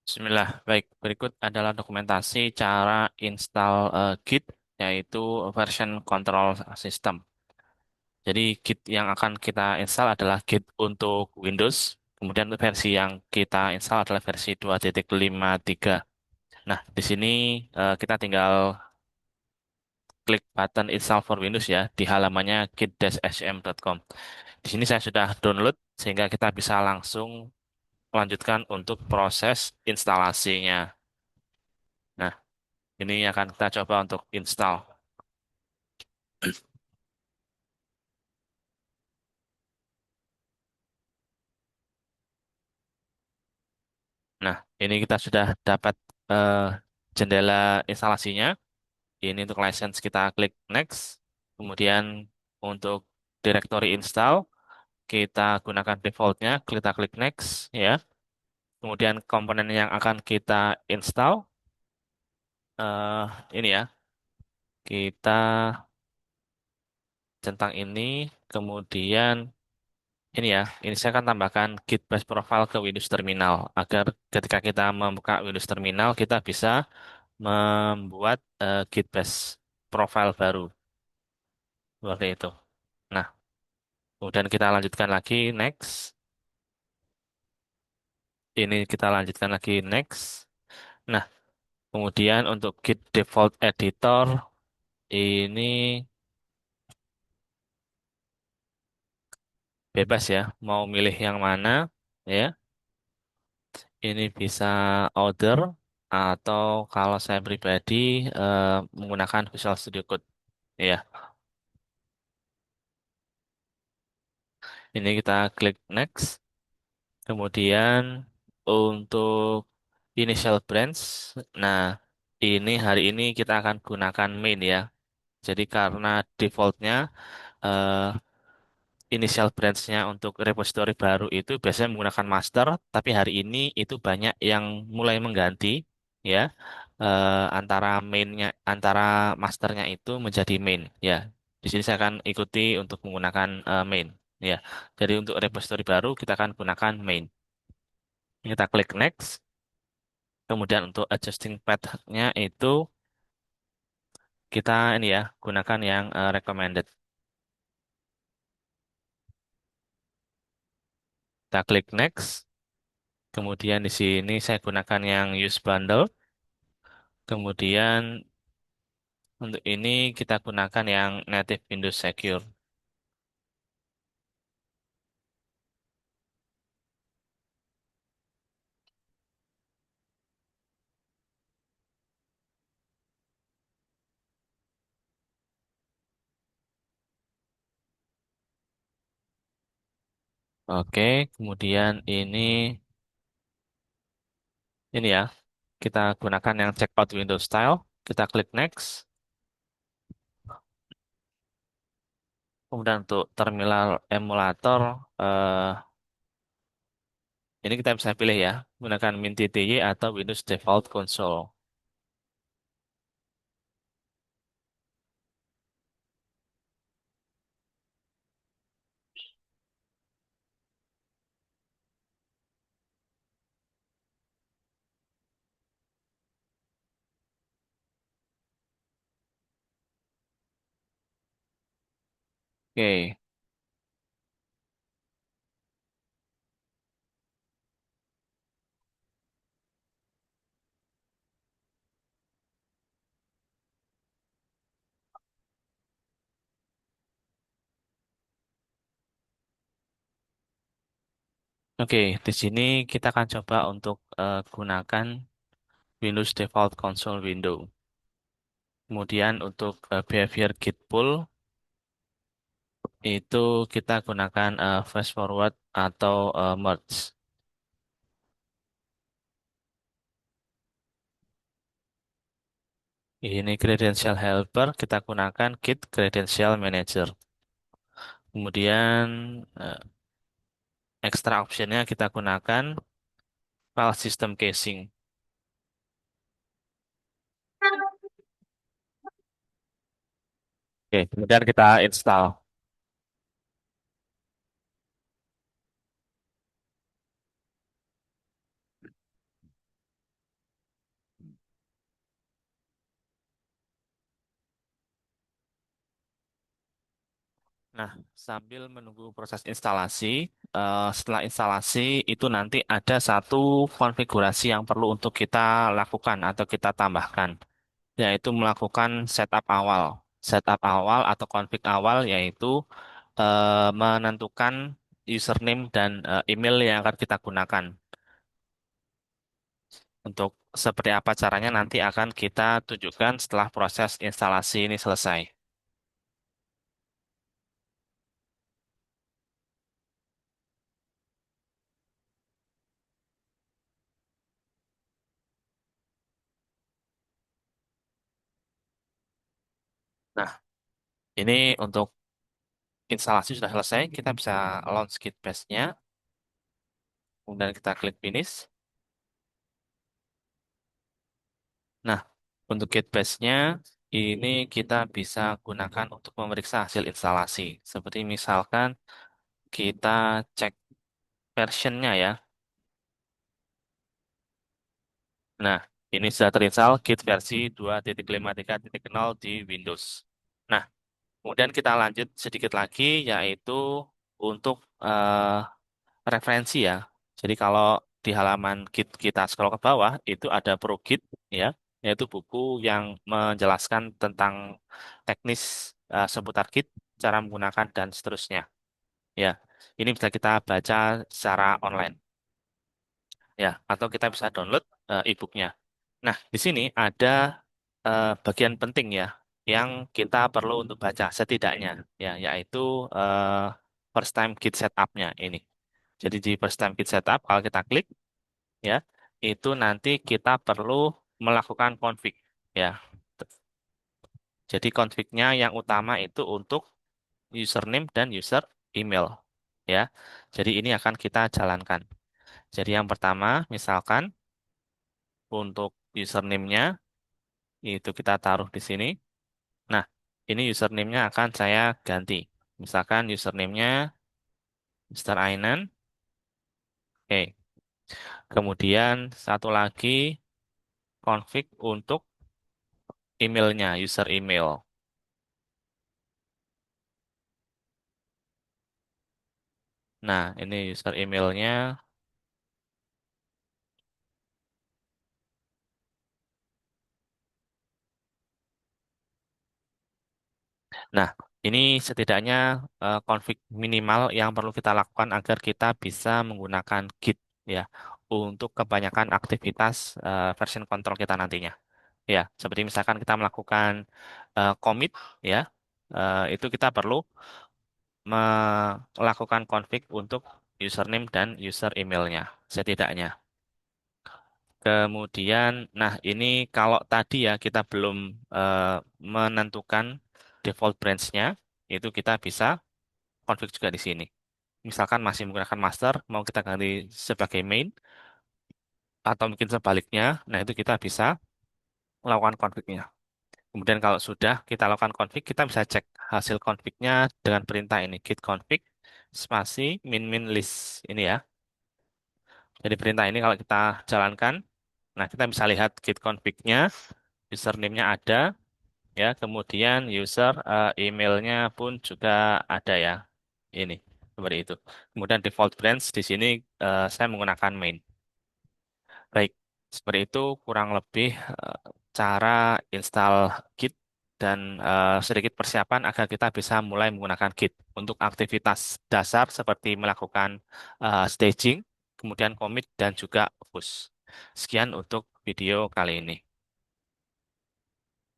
Bismillah. Baik, berikut adalah dokumentasi cara install Git, yaitu version control system. Jadi Git yang akan kita install adalah Git untuk Windows, kemudian versi yang kita install adalah versi 2.53. Nah, di sini kita tinggal klik button install for Windows ya di halamannya git-shm.com. Di sini saya sudah download sehingga kita bisa langsung melanjutkan untuk proses instalasinya. Nah, ini akan kita coba untuk install. Nah, ini kita sudah dapat eh, jendela instalasinya. Ini untuk license kita klik next. Kemudian untuk directory install kita gunakan defaultnya, kita klik next ya. Kemudian komponen yang akan kita install ini ya. Kita centang ini, kemudian ini ya, ini saya akan tambahkan Git Bash Profile ke Windows Terminal agar ketika kita membuka Windows Terminal kita bisa membuat Git Bash Profile baru seperti itu. Nah, kemudian kita lanjutkan lagi next. Ini kita lanjutkan lagi next. Nah, kemudian untuk Git Default Editor ini bebas ya, mau milih yang mana ya. Ini bisa order atau kalau saya pribadi eh, menggunakan Visual Studio Code. Ya, ini kita klik next. Kemudian untuk initial branch, nah ini hari ini kita akan gunakan main ya. Jadi karena defaultnya eh, initial branch-nya untuk repository baru itu biasanya menggunakan master, tapi hari ini itu banyak yang mulai mengganti ya antara mainnya antara masternya itu menjadi main ya. Di sini saya akan ikuti untuk menggunakan main ya. Jadi untuk repository baru kita akan gunakan main. Kita klik next. Kemudian untuk adjusting path-nya itu kita ini ya gunakan yang recommended. Kita klik next. Kemudian di sini saya gunakan yang use bundle. Kemudian untuk ini kita gunakan yang native Windows Secure. Oke, kemudian ini ya kita gunakan yang checkout Windows Style. Kita klik next. Kemudian untuk terminal emulator eh, ini kita bisa pilih ya gunakan MinTTY atau Windows Default Console. Oke, oke, di sini kita akan coba untuk gunakan Windows Default Console Window. Kemudian untuk behavior git pull itu kita gunakan fast forward atau merge. Ini credential helper kita gunakan git credential manager. Kemudian extra optionnya kita gunakan file system caching. Oke, kemudian kita install. Nah, sambil menunggu proses instalasi, setelah instalasi itu nanti ada satu konfigurasi yang perlu untuk kita lakukan atau kita tambahkan, yaitu melakukan setup awal. Setup awal atau config awal yaitu menentukan username dan email yang akan kita gunakan. Untuk seperti apa caranya nanti akan kita tunjukkan setelah proses instalasi ini selesai. Nah, ini untuk instalasi sudah selesai, kita bisa launch Git-Bash-nya, kemudian kita klik finish. Nah, untuk Git-Bash-nya ini kita bisa gunakan untuk memeriksa hasil instalasi. Seperti misalkan kita cek versionnya ya. Nah, ini sudah terinstall Git versi 2.53.0 di Windows. Nah, kemudian kita lanjut sedikit lagi yaitu untuk referensi ya. Jadi kalau di halaman Git kita scroll ke bawah itu ada ProGit ya, yaitu buku yang menjelaskan tentang teknis seputar Git, cara menggunakan dan seterusnya. Ya, ini bisa kita baca secara online ya, atau kita bisa download e-booknya. Nah, di sini ada bagian penting ya yang kita perlu untuk baca setidaknya ya, yaitu eh, first time Git setup-nya ini. Jadi di first time Git setup kalau kita klik ya, itu nanti kita perlu melakukan config ya. Jadi config-nya yang utama itu untuk username dan user email ya. Jadi ini akan kita jalankan. Jadi yang pertama misalkan untuk username-nya itu kita taruh di sini. Nah, ini username-nya akan saya ganti. Misalkan username-nya Mr. Ainan. Oke. Kemudian satu lagi config untuk emailnya, user email. Nah, ini user emailnya. Nah, ini setidaknya config minimal yang perlu kita lakukan agar kita bisa menggunakan Git ya untuk kebanyakan aktivitas version control kita nantinya. Ya, seperti misalkan kita melakukan commit ya, itu kita perlu melakukan config untuk username dan user emailnya setidaknya. Kemudian, nah ini kalau tadi ya kita belum eh, menentukan default branch-nya, itu kita bisa config juga di sini. Misalkan masih menggunakan master, mau kita ganti sebagai main, atau mungkin sebaliknya, nah itu kita bisa melakukan config-nya. Kemudian kalau sudah kita lakukan config, kita bisa cek hasil config-nya dengan perintah ini, git config spasi min min list ini ya. Jadi perintah ini kalau kita jalankan, nah kita bisa lihat git config-nya, username-nya ada, ya, kemudian user emailnya pun juga ada ya. Ini seperti itu. Kemudian default branch di sini saya menggunakan main. Baik, seperti itu kurang lebih cara install Git dan sedikit persiapan agar kita bisa mulai menggunakan Git untuk aktivitas dasar seperti melakukan staging, kemudian commit dan juga push. Sekian untuk video kali ini.